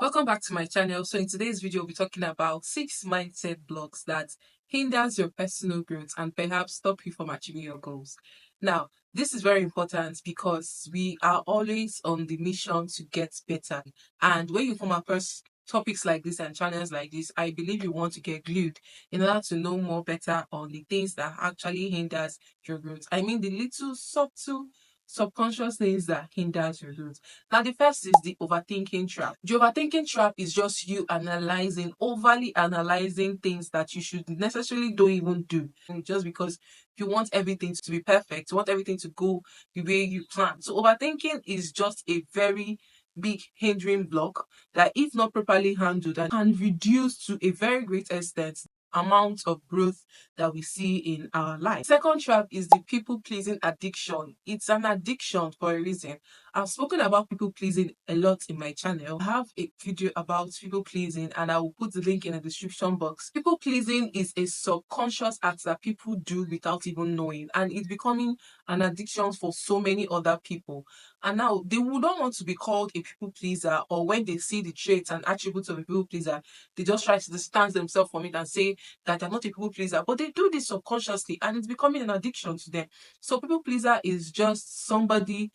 Welcome back to my channel. So in today's video, we'll be talking about 6 mindset blocks that hinders your personal growth and perhaps stop you from achieving your goals. Now, this is very important because we are always on the mission to get better. And when you come across topics like this and channels like this, I believe you want to get glued in order to know more better on the things that actually hinders your growth. I mean the little subtle subconscious things that hinders your growth. Now, the first is the overthinking trap. The overthinking trap is just you overly analyzing things that you should necessarily don't even do, just because you want everything to be perfect, you want everything to go the way you plan. So, overthinking is just a very big hindering block that, if not properly handled, and can reduce to a very great extent amount of growth that we see in our life. Second trap is the people pleasing addiction. It's an addiction for a reason. I've spoken about people pleasing a lot in my channel. I have a video about people pleasing and I will put the link in the description box. People pleasing is a subconscious act that people do without even knowing, and it's becoming an addiction for so many other people. And now they would not want to be called a people pleaser, or when they see the traits and attributes of a people pleaser, they just try to distance themselves from it and say that they're not a people pleaser. But they do this subconsciously and it's becoming an addiction to them. So people pleaser is just somebody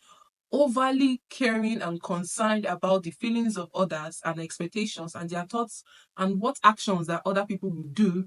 overly caring and concerned about the feelings of others and expectations and their thoughts and what actions that other people will do,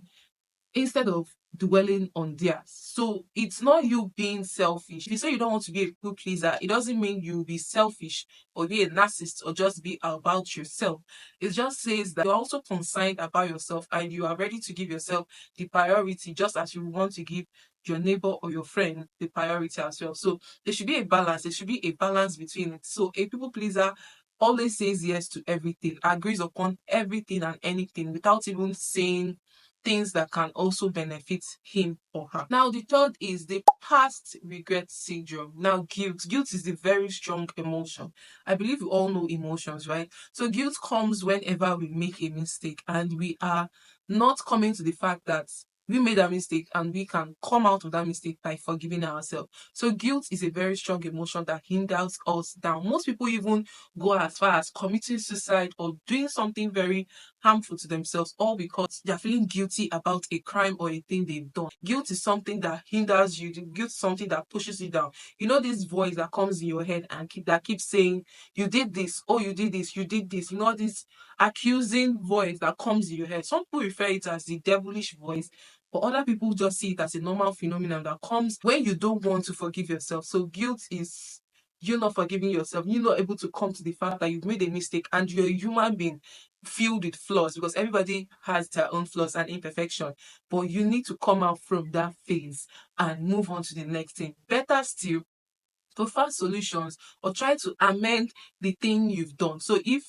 instead of dwelling on theirs. So it's not you being selfish. If you say you don't want to be a people pleaser, it doesn't mean you'll be selfish or be a narcissist or just be about yourself. It just says that you're also concerned about yourself and you are ready to give yourself the priority, just as you want to give your neighbor or your friend the priority as well. So there should be a balance. There should be a balance between it. So a people pleaser always says yes to everything, agrees upon everything and anything without even saying things that can also benefit him or her. Now, the third is the past regret syndrome. Now, guilt. Guilt is a very strong emotion. I believe we all know emotions, right? So guilt comes whenever we make a mistake and we are not coming to the fact that we made a mistake and we can come out of that mistake by forgiving ourselves. So guilt is a very strong emotion that hinders us down. Most people even go as far as committing suicide or doing something very harmful to themselves, all because they're feeling guilty about a crime or a thing they've done. Guilt is something that hinders you. Guilt is something that pushes you down. You know, this voice that comes in your head and that keeps saying, you did this, oh, you did this, you did this. You know, this accusing voice that comes in your head. Some people refer it as the devilish voice, but other people just see it as a normal phenomenon that comes when you don't want to forgive yourself. So guilt is you not forgiving yourself, you're not able to come to the fact that you've made a mistake and you're a human being filled with flaws, because everybody has their own flaws and imperfection. But you need to come out from that phase and move on to the next thing. Better still, prefer solutions or try to amend the thing you've done. So if,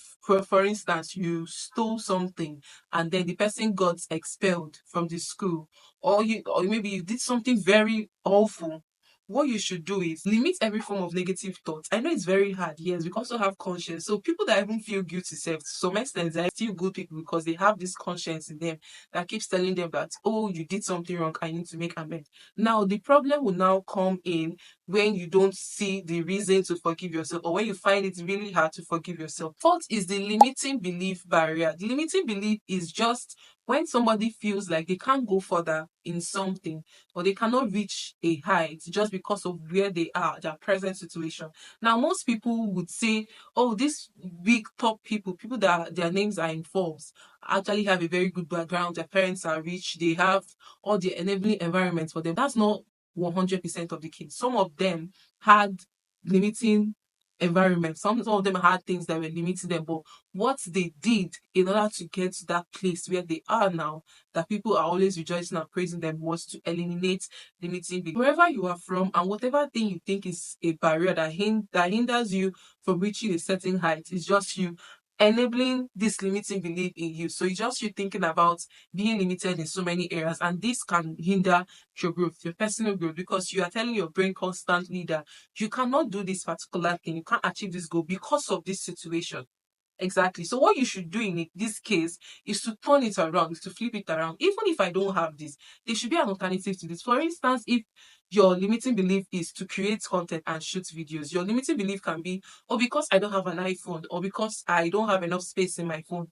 for instance, you stole something and then the person got expelled from the school, or maybe you did something very awful, what you should do is limit every form of negative thoughts. I know it's very hard, yes, we also have conscience. So people that even feel guilty self, to some extent, they're still good people because they have this conscience in them that keeps telling them that, oh, you did something wrong, I need to make amends. Now the problem will now come in when you don't see the reason to forgive yourself, or when you find it really hard to forgive yourself. Fourth is the limiting belief barrier. The limiting belief is just when somebody feels like they can't go further in something, or they cannot reach a height just because of where they are, their present situation. Now, most people would say, oh, these big top people that their names are in Forbes, actually have a very good background, their parents are rich, they have all the enabling environments for them. That's not 100% of the kids. Some of them had limiting environment. Some of them had things that were limiting them, but what they did in order to get to that place where they are now, that people are always rejoicing and praising them, was to eliminate limiting beliefs. Wherever you are from and whatever thing you think is a barrier that hinders you from reaching a certain height, is just you enabling this limiting belief in you. So it's just you thinking about being limited in so many areas, and this can hinder your growth, your personal growth, because you are telling your brain constantly that you cannot do this particular thing, you can't achieve this goal because of this situation. Exactly. So what you should do in this case is to turn it around, is to flip it around. Even if I don't have this, there should be an alternative to this. For instance, if your limiting belief is to create content and shoot videos, your limiting belief can be, oh, because I don't have an iPhone, or because I don't have enough space in my phone,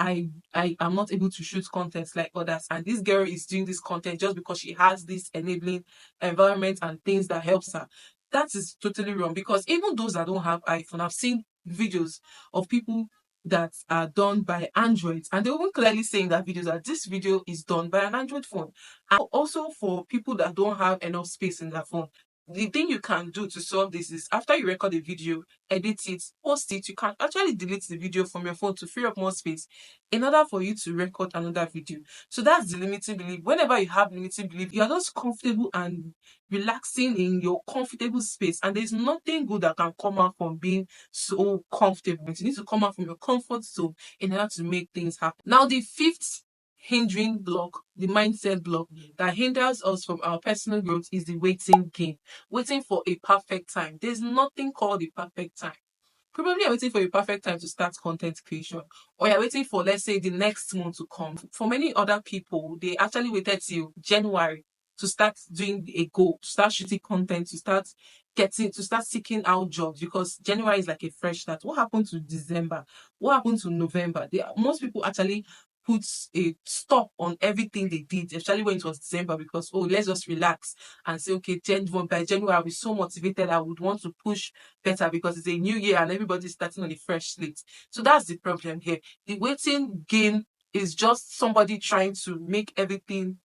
I am not able to shoot content like others. And this girl is doing this content just because she has this enabling environment and things that helps her. That is totally wrong, because even those that don't have iPhone, I've seen videos of people that are done by Androids, and they even clearly say in that videos that this video is done by an Android phone. And also for people that don't have enough space in their phone, the thing you can do to solve this is, after you record a video, edit it, post it, you can actually delete the video from your phone to free up more space in order for you to record another video. So that's the limiting belief. Whenever you have limiting belief, you're just comfortable and relaxing in your comfortable space, and there's nothing good that can come out from being so comfortable. You need to come out from your comfort zone in order to make things happen. Now, the fifth hindering block, the mindset block that hinders us from our personal growth, is the waiting game. Waiting for a perfect time. There's nothing called a perfect time. Probably you're waiting for a perfect time to start content creation, or you're waiting for, let's say, the next month to come. For many other people, they actually waited till January to start doing a goal, to start shooting content, to start seeking out jobs, because January is like a fresh start. What happened to December? What happened to November? Most people actually put a stop on everything they did, especially when it was December, because, oh, let's just relax and say, okay, by January I'll be so motivated, I would want to push better because it's a new year and everybody's starting on a fresh slate. So that's the problem here. The waiting game is just somebody trying to make everything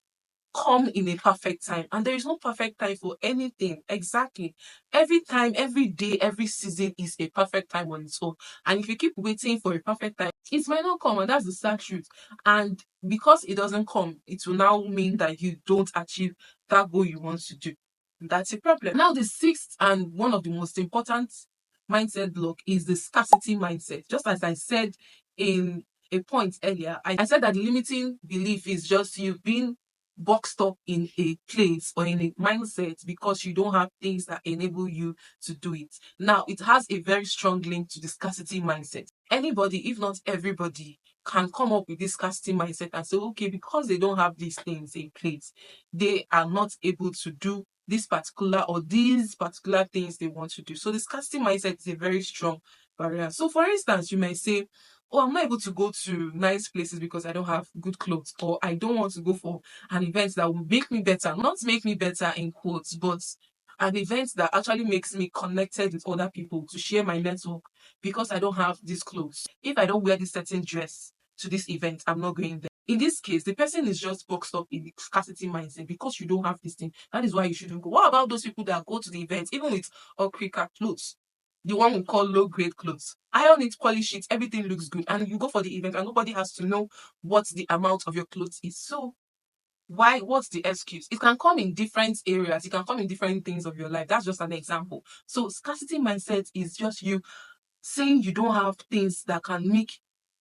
come in a perfect time, and there is no perfect time for anything. Exactly. Every time, every day, every season is a perfect time on its own, and if you keep waiting for a perfect time, it might not come, and that's the sad truth. And because it doesn't come, it will now mean that you don't achieve that goal you want to do. That's a problem. Now, the sixth and one of the most important mindset block is the scarcity mindset. Just as I said in a point earlier, I said that the limiting belief is just you being boxed up in a place or in a mindset because you don't have things that enable you to do it. Now, it has a very strong link to the scarcity mindset. Anybody, if not everybody, can come up with this scarcity mindset and say, okay, because they don't have these things in place, they are not able to do this particular or these particular things they want to do. So the scarcity mindset is a very strong barrier. So for instance, you may say, oh, I'm not able to go to nice places because I don't have good clothes, or I don't want to go for an event that will make me better. Not make me better in quotes, but an event that actually makes me connected with other people to share my network, because I don't have these clothes. If I don't wear this certain dress to this event, I'm not going there. In this case, the person is just boxed up in the scarcity mindset because you don't have this thing. That is why you shouldn't go. What about those people that go to the event, even with all quicker clothes? The one we call low grade clothes. Iron it, polish it, everything looks good. And you go for the event and nobody has to know what the amount of your clothes is. So what's the excuse? It can come in different areas, it can come in different things of your life. That's just an example. So scarcity mindset is just you saying you don't have things that can make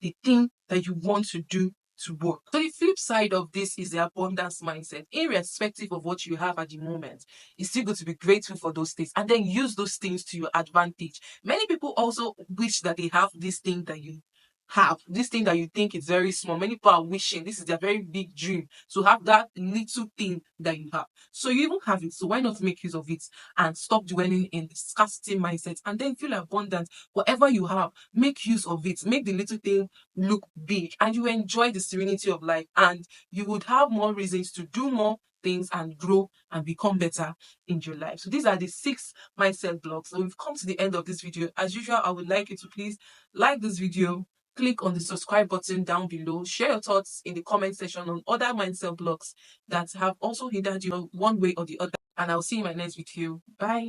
the thing that you want to do to work. So the flip side of this is the abundance mindset. Irrespective of what you have at the moment, it's still good to be grateful for those things and then use those things to your advantage. Many people also wish that they have this thing that you have, this thing that you think is very small. Many people are wishing, this is their very big dream, to have that little thing that you have. So you even have it, so why not make use of it and stop dwelling in the scarcity mindset and then feel abundant. Whatever you have, make use of it, make the little thing look big, and you enjoy the serenity of life, and you would have more reasons to do more things and grow and become better in your life. So these are the 6 mindset blocks. So we've come to the end of this video. As usual, I would like you to please like this video, click on the subscribe button down below, share your thoughts in the comment section on other mindset blocks that have also hindered you one way or the other, and I'll see you in my next video. Bye.